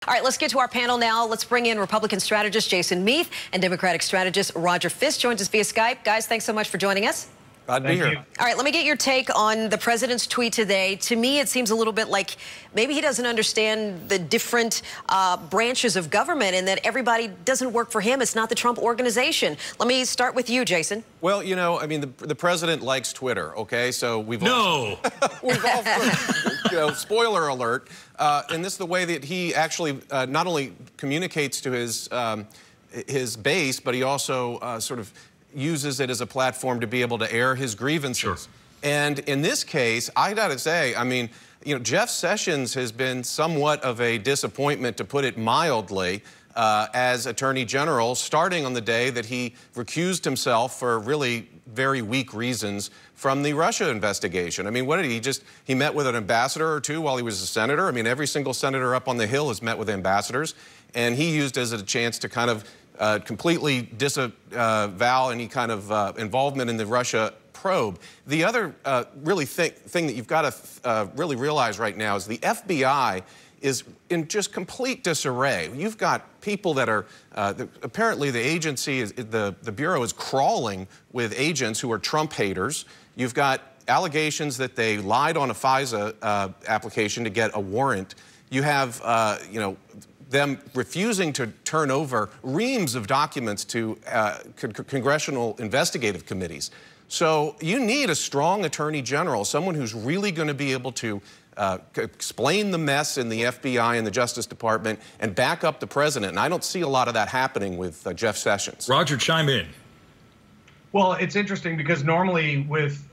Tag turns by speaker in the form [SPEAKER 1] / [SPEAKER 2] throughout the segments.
[SPEAKER 1] All right, let's get to our panel now. Let's bring in Republican strategist Jason Meath and Democratic strategist Roger Fisk joins us via Skype. Guys, thanks so much for joining us.
[SPEAKER 2] Glad to be here.
[SPEAKER 1] All right, let me get your take on the president's tweet today. To me, it seems a little bit like maybe he doesn't understand the different branches of government and that everybody doesn't work for him. It's not the Trump organization. Let me start with you, Jason.
[SPEAKER 2] Well, you know, I mean, the president likes Twitter, okay? So we've all... you know, spoiler alert. And this is the way that he actually not only communicates to his base, but he also sort of uses it as a platform to be able to air his grievances.
[SPEAKER 3] Sure.
[SPEAKER 2] And in this case, I gotta say, I mean, you know, Jeff Sessions has been somewhat of a disappointment, to put it mildly, as Attorney General, starting on the day that he recused himself for really very weak reasons from the Russia investigation. I mean, what did he met with an ambassador or two while he was a senator? I mean, every single senator up on the Hill has met with ambassadors, and he used it as a chance to kind of completely disavow any kind of involvement in the Russia probe. The other thing that you've got to really realize right now is the FBI is in just complete disarray. You've got people that are, apparently the agency, the Bureau is crawling with agents who are Trump haters. You've got allegations that they lied on a FISA application to get a warrant. You have, you know, them refusing to turn over reams of documents to congressional investigative committees. So you need a strong attorney general, someone who's really going to be able to explain the mess in the FBI and the Justice Department and back up the president. And I don't see a lot of that happening with Jeff Sessions.
[SPEAKER 3] Roger, chime in.
[SPEAKER 4] Well, it's interesting because normally with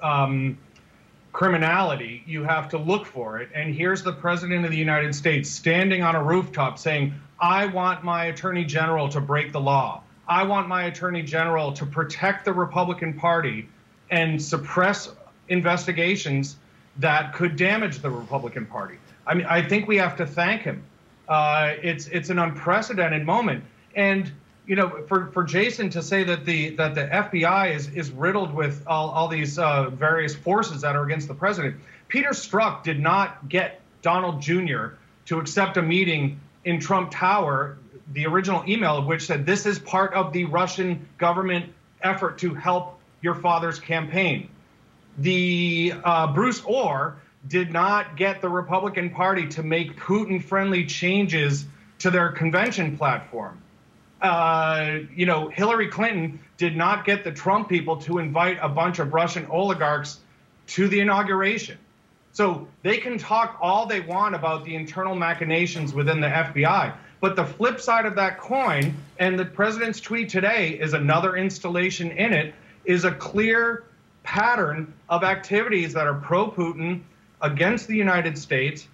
[SPEAKER 4] criminality, you have to look for it. And here's the president of the United States standing on a rooftop saying, I want my attorney general to break the law. I want my attorney general to protect the Republican Party and suppress investigations that could damage the Republican Party. I mean, I think we have to thank him. It's an unprecedented moment. And you know, for Jason to say that the FBI is riddled with all these various forces that are against the president, Peter Strzok did not get Donald Jr. to accept a meeting in Trump Tower, the original email of which said, this is part of the Russian government effort to help your father's campaign. The Bruce Orr did not get the Republican Party to make Putin-friendly changes to their convention platform. You know, Hillary Clinton did not get the Trump people to invite a bunch of Russian oligarchs to the inauguration. So they can talk all they want about the internal machinations within the FBI. But the flip side of that coin, and the president's tweet today is another installation in it, is a clear pattern of activities that are pro-Putin against the United States,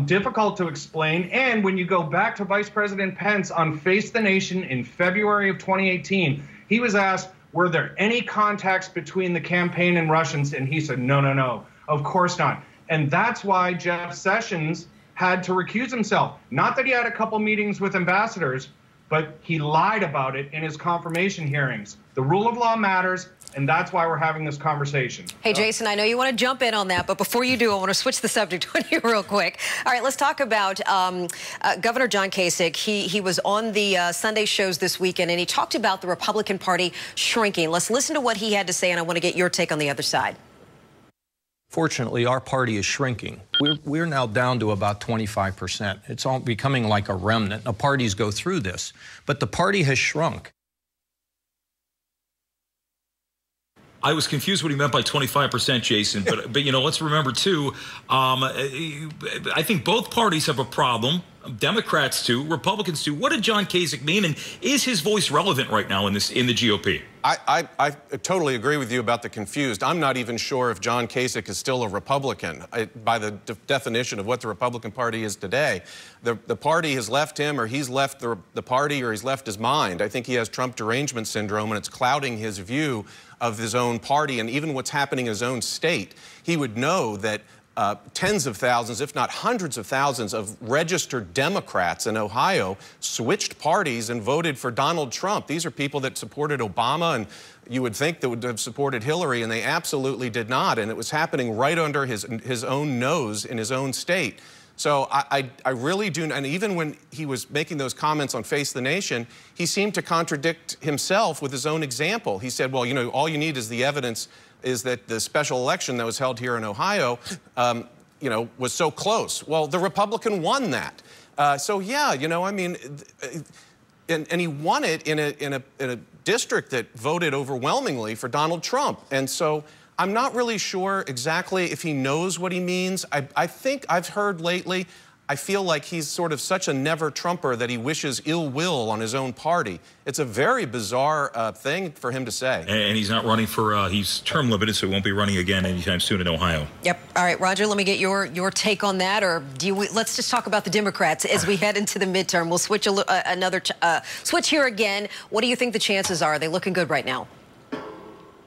[SPEAKER 4] difficult to explain. And when you go back to Vice President Pence on Face the Nation in February of 2018, he was asked, were there any contacts between the campaign and Russians? And he said, no, no, no, of course not. And that's why Jeff Sessions had to recuse himself. Not that he had a couple meetings with ambassadors, but he lied about it in his confirmation hearings. The rule of law matters, and that's why we're having this conversation.
[SPEAKER 1] Hey, Jason, I know you want to jump in on that, but before you do, I want to switch the subject on you real quick. All right, let's talk about Governor John Kasich. He was on the Sunday shows this weekend, and he talked about the Republican Party shrinking. Let's listen to what he had to say, and I want to get your take on the other side.
[SPEAKER 5] Fortunately, our party is shrinking. We're now down to about 25%. It's all becoming like a remnant. Now, parties go through this, but the party has shrunk.
[SPEAKER 3] I was confused what he meant by 25%, Jason, but you know, let's remember too, I think both parties have a problem. Democrats too, Republicans too. What did John Kasich mean, and is his voice relevant right now in the GOP?
[SPEAKER 2] I totally agree with you about the confused. I'm not even sure if John Kasich is still a Republican by the definition of what the Republican Party is today. The party has left him, or he's left the party, or he's left his mind. I think he has Trump derangement syndrome, and it's clouding his view of his own party and even what's happening in his own state. He would know that tens of thousands, if not hundreds of thousands, of registered Democrats in Ohio switched parties and voted for Donald Trump. These are people that supported Obama, and you would think that would have supported Hillary, and they absolutely did not. And it was happening right under his own nose in his own state. So I really do, and even when he was making those comments on Face the Nation, he seemed to contradict himself with his own example. He said, well, you know, all you need is the evidence is that the special election that was held here in Ohio, you know, was so close. Well, the Republican won that. So yeah, you know, I mean, and he won it in a district that voted overwhelmingly for Donald Trump. And so I'm not really sure exactly if he knows what he means. I think I've heard lately, I feel like he's sort of such a never-Trumper that he wishes ill will on his own party. It's a very bizarre thing for him to say.
[SPEAKER 3] And he's not running for, he's term limited, so he won't be running again anytime soon in Ohio.
[SPEAKER 1] Yep. All right, Roger, let me get your take on that, or let's just talk about the Democrats as we head into the midterm. We'll switch switch here again. What do you think the chances are? Are they looking good right now?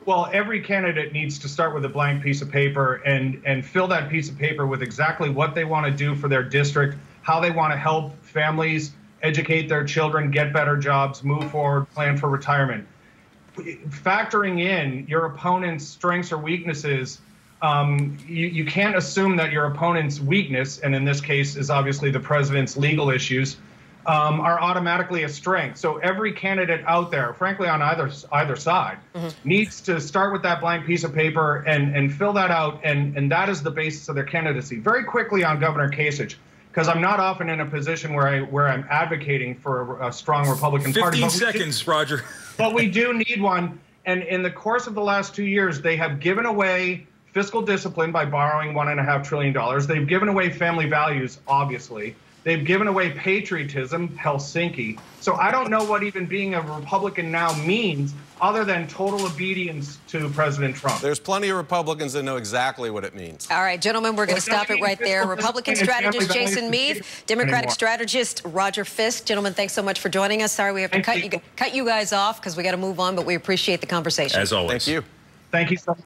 [SPEAKER 4] Well, every candidate needs to start with a blank piece of paper and fill that piece of paper with exactly what they want to do for their district, how they want to help families educate their children, get better jobs, move forward, plan for retirement. Factoring in your opponent's strengths or weaknesses, you can't assume that your opponent's weakness, and in this case is obviously the president's legal issues, are automatically a strength. So every candidate out there, frankly, on either side, needs to start with that blank piece of paper and fill that out, and that is the basis of their candidacy. Very quickly on Governor Kasich, because I'm not often in a position where I'm advocating for a strong Republican Party.
[SPEAKER 3] 15 seconds, Roger.
[SPEAKER 4] But we do need one, and in the course of the last 2 years, they have given away fiscal discipline by borrowing $1.5 trillion. They've given away family values, obviously. They've given away patriotism, Helsinki. So I don't know what even being a Republican now means other than total obedience to President Trump.
[SPEAKER 2] There's plenty of Republicans that know exactly what it means.
[SPEAKER 1] All right, gentlemen, we're going to stop it right there. Republican strategist Jason Meath, Democratic strategist Roger Fisk. Gentlemen, thanks so much for joining us. Sorry we have to cut you guys off because we got to move on, but we appreciate the conversation.
[SPEAKER 3] As always.
[SPEAKER 2] Thank you.
[SPEAKER 4] Thank you so much.